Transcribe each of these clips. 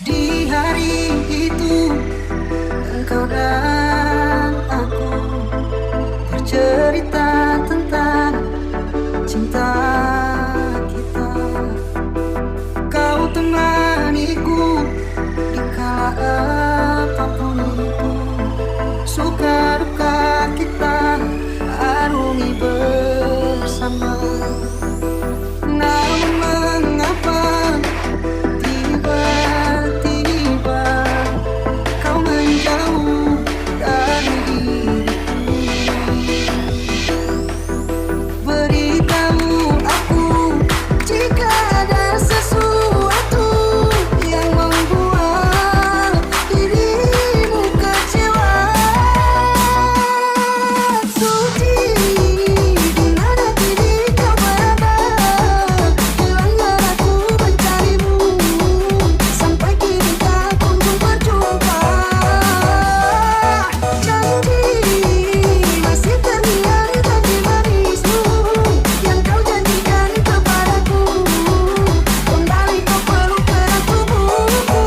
Di hari itu engkau dan aku bercerita tentang cinta kita. Kau temaniku di kala apapun itu, suka duka kita arungi bersama. Namun mengapa tiba-tiba kau menjauh dari diriku? Beritahu aku jika ada sesuatu yang membuat dirimu kecewa. Suci, di mana kini kau berada? Hilanglah aku mencarimu, sampai kini tak kunjung berjumpa. Janji masih terngiang janji manismu yang kau janjikan kepadaku. Kembali kau peluk erat tubuhku.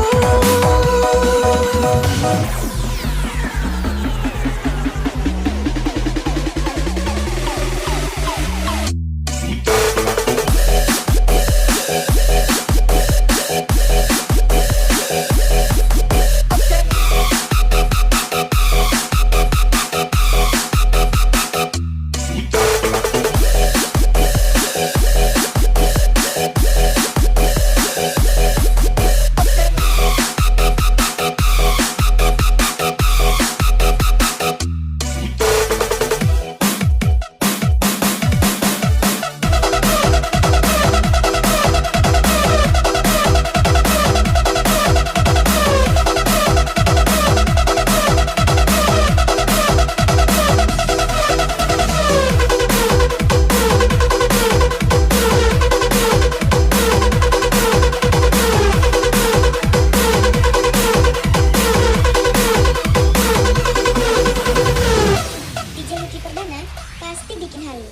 DJ Lucky Perdana pasti bikin halu.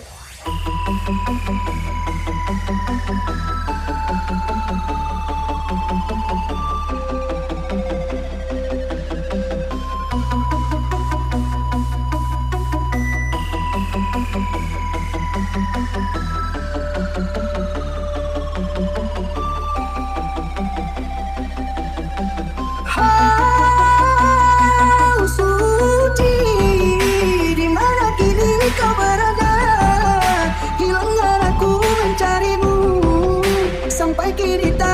Oh, Suci, di mana kini kau berada? Hilanglah aku mencarimu, sampai kini tak